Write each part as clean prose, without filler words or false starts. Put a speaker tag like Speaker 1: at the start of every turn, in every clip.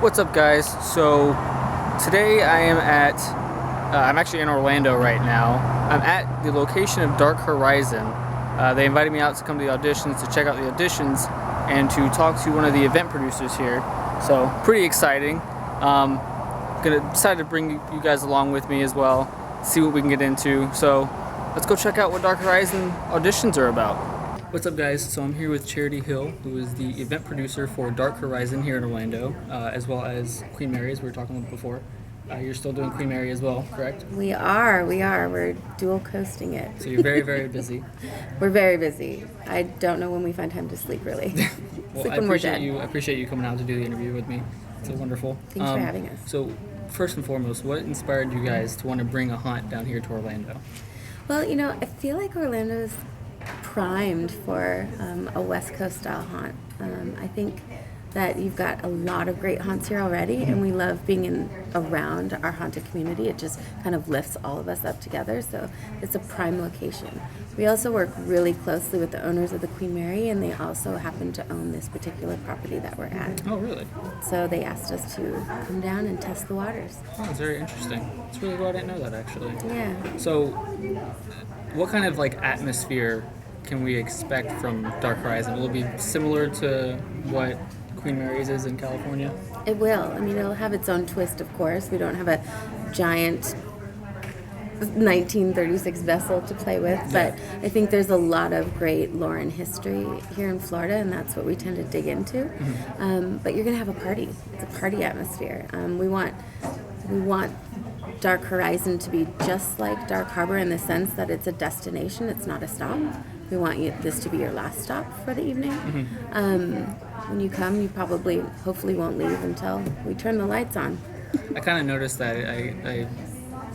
Speaker 1: What's up, guys? So today I'm actually in Orlando right now. I'm at the location of Dark Horizon. They invited me out to come to the auditions, to check out the auditions, and to talk to one of the event producers here. So pretty exciting. Decided to bring you guys along with me as well, see what we can get into. So let's go check out what Dark Horizon auditions are about. What's up, guys? So I'm here with Charity Hill, who is the event producer for Dark Horizon here in Orlando, as well as Queen Mary, as we were talking about before. You're still doing Queen Mary as well, correct?
Speaker 2: We are. We're dual coasting it.
Speaker 1: So you're very, very busy.
Speaker 2: We're very busy. I don't know when we find time to sleep, really.
Speaker 1: Well,
Speaker 2: Sleep
Speaker 1: I
Speaker 2: when we're dead.
Speaker 1: appreciate you coming out to do the interview with me. It's wonderful.
Speaker 2: Thanks for having us.
Speaker 1: So first and foremost, what inspired you guys to want to bring a haunt down here to Orlando?
Speaker 2: Well, I feel like Orlando's primed for a West Coast style haunt. I think that you've got a lot of great haunts here already, and we love being around our haunted community. It just kind of lifts all of us up together, so it's a prime location. We also work really closely with the owners of the Queen Mary, and they also happen to own this particular property that we're at.
Speaker 1: Oh, really?
Speaker 2: So they asked us to come down and test the waters.
Speaker 1: Oh, that's very interesting. It's really cool. I didn't know that, actually.
Speaker 2: Yeah.
Speaker 1: So what kind of atmosphere can we expect from Dark Horizon? Will it be similar to what Queen Mary's is in California?
Speaker 2: It will. I mean, it'll have its own twist, of course. We don't have a giant 1936 vessel to play with, but I think there's a lot of great lore and history here in Florida, and that's what we tend to dig into. But you're going to have a party. It's a party atmosphere. We want Dark Horizon to be just like Dark Harbor in the sense that it's a destination, it's not a stop. We want this to be your last stop for the evening. When you come, you hopefully won't leave until we turn the lights on.
Speaker 1: I kind of noticed that. I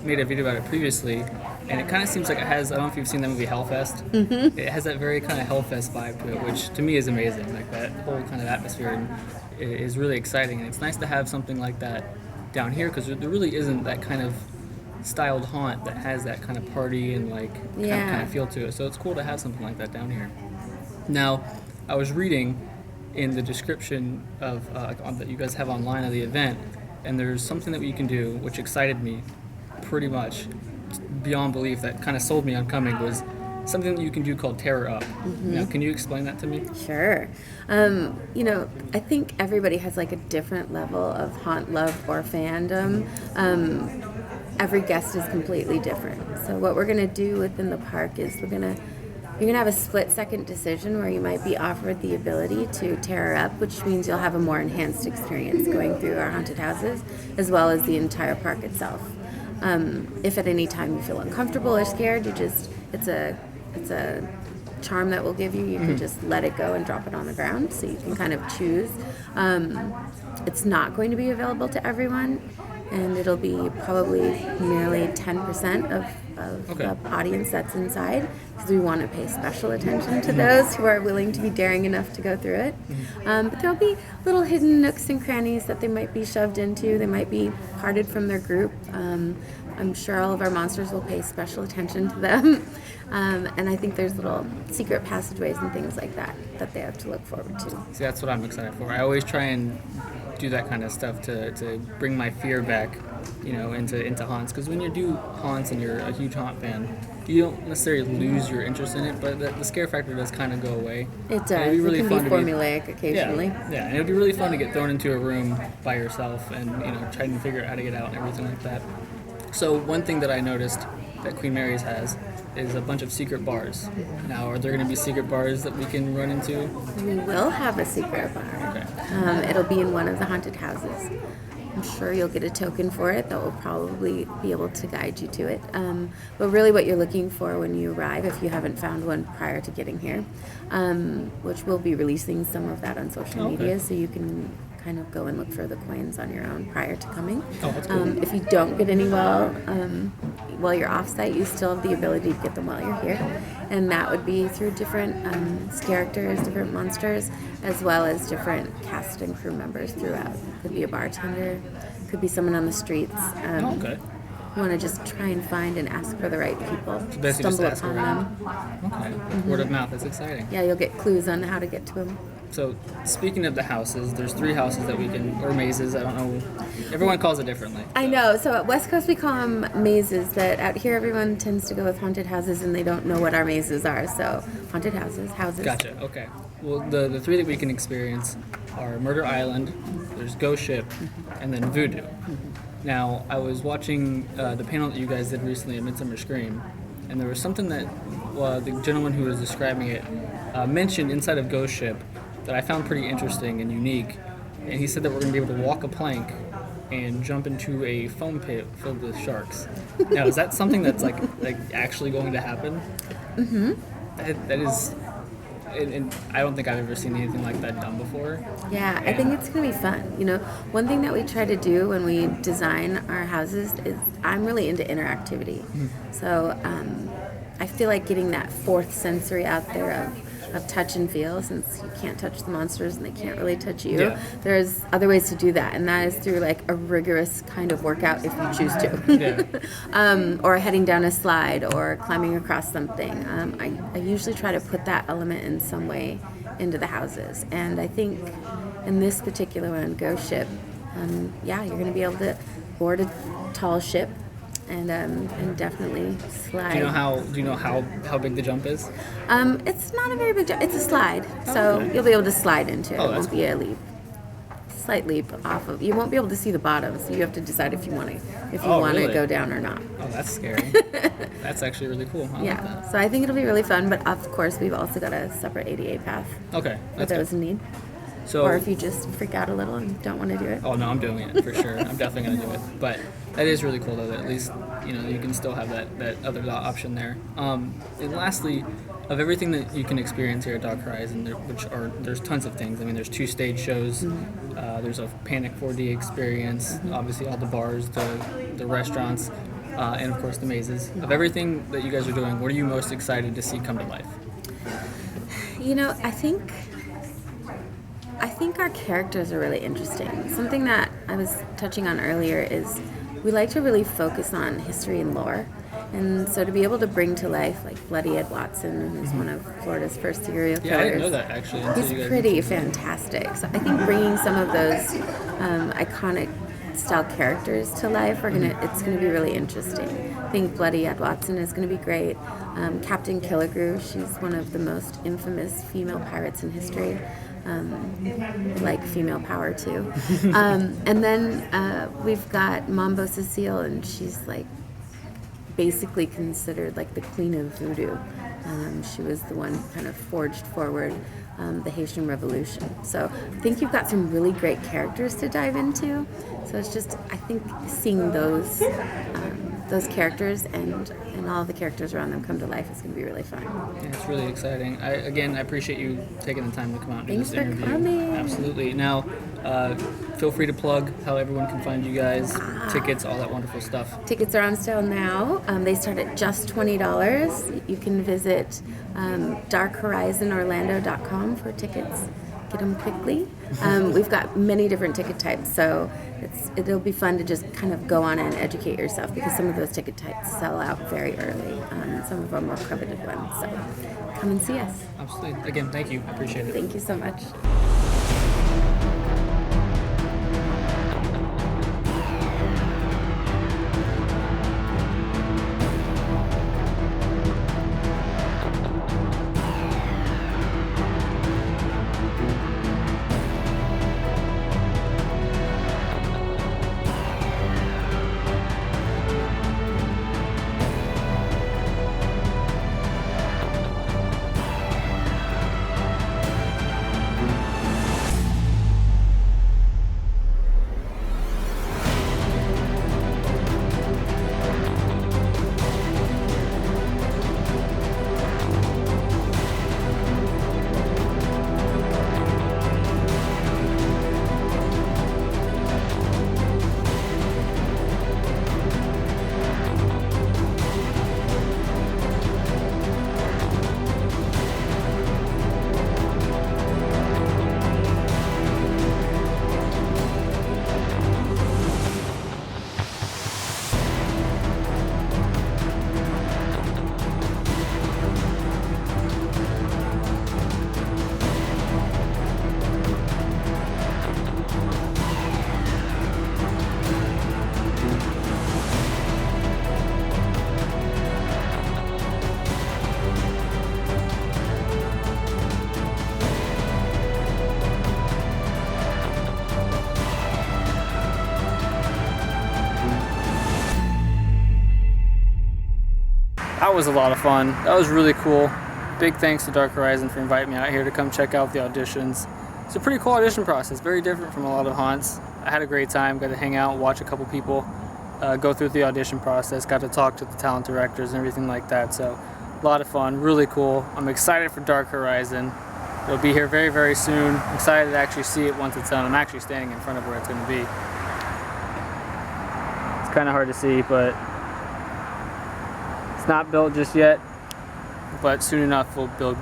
Speaker 1: made a video about it previously, and it kind of seems like it has, I don't know if you've seen the movie Hellfest. It has that very kind of Hellfest vibe to it, which to me is amazing. Like that whole kind of atmosphere is really exciting, and it's nice to have something like that down here, because there really isn't that kind of styled haunt that has that kind of party and kind of feel to it. So it's cool to have something like that down here. Now, I was reading in the description of that you guys have online of the event, and there's something that you can do which excited me pretty much beyond belief, that kind of sold me on coming, was something that you can do called Terror Up. Now, can you explain that to me?
Speaker 2: Sure. I think everybody has a different level of haunt love or fandom. Every guest is completely different. So what we're going to do within the park is you're going to have a split-second decision where you might be offered the ability to terror up, which means you'll have a more enhanced experience going through our haunted houses, as well as the entire park itself. If at any time you feel uncomfortable or scared, it's a charm that we'll give you. You can just let it go and drop it on the ground, so you can kind of choose. It's not going to be available to everyone, and it'll be probably nearly 10% of the audience that's inside, because we want to pay special attention to those who are willing to be daring enough to go through it. But there'll be little hidden nooks and crannies that they might be shoved into. They might be parted from their group. I'm sure all of our monsters will pay special attention to them. And I think there's little secret passageways and things like that they have to look forward to.
Speaker 1: See, that's what I'm excited for. I always try and do that kind of stuff to bring my fear back, into haunts. Because when you do haunts and you're a huge haunt fan, you don't necessarily lose your interest in it, but the scare factor does kind of go away.
Speaker 2: It does.
Speaker 1: Really
Speaker 2: it can be formulaic occasionally.
Speaker 1: Yeah, and it'd be really fun to get thrown into a room by yourself and trying to figure out how to get out and everything like that. So one thing that I noticed that Queen Mary's has is a bunch of secret bars. Now, are there going to be secret bars that we can run into?
Speaker 2: We will have a secret bar.
Speaker 1: Okay.
Speaker 2: It'll be in one of the haunted houses. I'm sure you'll get a token for it that will probably be able to guide you to it. But really what you're looking for when you arrive, if you haven't found one prior to getting here, which we'll be releasing some of that on social media, so you can kind of go and look for the coins on your own prior to coming.
Speaker 1: Oh, that's cool.
Speaker 2: If you don't get any while you're off-site, you still have the ability to get them while you're here. And that would be through different characters, different monsters, as well as different cast and crew members throughout. Could be a bartender, could be someone on the streets. we want to just try and find and ask for the right people.
Speaker 1: So basically just
Speaker 2: Stumble
Speaker 1: ask
Speaker 2: upon
Speaker 1: around.
Speaker 2: them.
Speaker 1: Okay. Word of mouth. That's exciting.
Speaker 2: Yeah, you'll get clues on how to get to them.
Speaker 1: So, speaking of the houses, there's 3 houses that we can, or mazes, I don't know. Everyone calls it differently.
Speaker 2: I know. So at West Coast we call them mazes, but out here everyone tends to go with haunted houses, and they don't know what our mazes are. So haunted houses.
Speaker 1: Gotcha, okay. Well, the 3 that we can experience are Murder Island, there's Ghost Ship, and then Voodoo. Now, I was watching the panel that you guys did recently at Midsummer Scream, and there was something that the gentleman who was describing it mentioned inside of Ghost Ship that I found pretty interesting and unique. And he said that we're going to be able to walk a plank and jump into a foam pit filled with sharks. Now, is that something that's like actually going to happen? Mm-hmm. That is, and I don't think I've ever seen anything like that done before.
Speaker 2: Yeah, I think it's going to be fun. You know, one thing that we try to do when we design our houses is I'm really into interactivity. Mm-hmm. So I feel like getting that 4th sensory out there of touch and feel, since you can't touch the monsters and they can't really touch you.
Speaker 1: Yeah.
Speaker 2: There's other ways to do that, and that is through like a rigorous kind of workout if you choose to.
Speaker 1: Yeah.
Speaker 2: Or heading down a slide or climbing across something. I usually try to put that element in some way into the houses, and I think in this particular one, Ghost Ship, you're going to be able to board a tall ship and definitely slide.
Speaker 1: Do you know how big the jump is?
Speaker 2: It's not a very big jump. It's a slide, so
Speaker 1: okay.
Speaker 2: You'll be able to slide into it.
Speaker 1: Oh,
Speaker 2: It
Speaker 1: that's
Speaker 2: won't be a leap. Slight leap off of. You won't be able to see the bottom, so you have to decide if you want
Speaker 1: really?
Speaker 2: to go down or not.
Speaker 1: Oh, that's scary. That's actually really cool. I like that.
Speaker 2: So I think it'll be really fun. But of course, we've also got a separate ADA path
Speaker 1: Okay,
Speaker 2: for
Speaker 1: that's
Speaker 2: those
Speaker 1: good.
Speaker 2: in need.
Speaker 1: So,
Speaker 2: Or if you just freak out a little and don't want to do it.
Speaker 1: oh no, I'm doing it for sure. I'm definitely gonna do it. But that is really cool though. That at least you can still have that other option there. And lastly, of everything that you can experience here at Dark Horizon, there's tons of things. I mean, there's 2 stage shows. There's a Panic 4D experience. Obviously, all the bars, the restaurants, and of course the mazes. Of everything that you guys are doing, what are you most excited to see come to life?
Speaker 2: You know, I think our characters are really interesting. Something that I was touching on earlier is we like to really focus on history and lore. And so to be able to bring to life like Bloody Ed Watson, who's one of Florida's first serial killers.
Speaker 1: Yeah, I didn't know that actually.
Speaker 2: He's pretty fantastic. So I think bringing some of those iconic style characters to life it's gonna be really interesting. I think Bloody Ed Watson is gonna be great. Captain Killigrew, she's one of the most infamous female pirates in history. Like female power too. And then we've got Mambo Cecile, and she's like basically considered like the queen of voodoo. She was the one who kind of forged forward the Haitian Revolution. So I think you've got some really great characters to dive into. So it's just, I think, seeing those characters and all the characters around them come to life is going to be really fun.
Speaker 1: Yeah, it's really exciting. I appreciate you taking the time to come out and do this
Speaker 2: Thanks for
Speaker 1: interview.
Speaker 2: coming.
Speaker 1: Absolutely. Now, feel free to plug how everyone can find you guys, tickets, all that wonderful stuff.
Speaker 2: Tickets are on sale now. They start at just $20. You can visit darkhorizonorlando.com for tickets. Get them quickly. We've got many different ticket types, so it'll be fun to just kind of go on and educate yourself, because some of those ticket types sell out very early. Some of our more coveted ones. So come and see us.
Speaker 1: Absolutely. Again, thank you. I appreciate it.
Speaker 2: Thank you so much.
Speaker 1: that was a lot of fun. That was really cool. Big thanks to Dark Horizon for inviting me out here to come check out the auditions. It's a pretty cool audition process, very different from a lot of haunts. I had a great time, got to hang out, watch a couple people go through the audition process, got to talk to the talent directors and everything like that. So a lot of fun, really cool. I'm excited for Dark Horizon. It'll be here very, very soon. I'm excited to actually see it once it's done. I'm actually standing in front of where it's going to be. It's kind of hard to see, but it's not built just yet. But soon enough will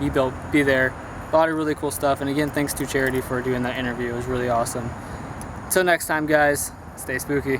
Speaker 1: be there. A lot of really cool stuff. And again, thanks to Charity for doing that interview. It was really awesome. Until next time, guys, stay spooky.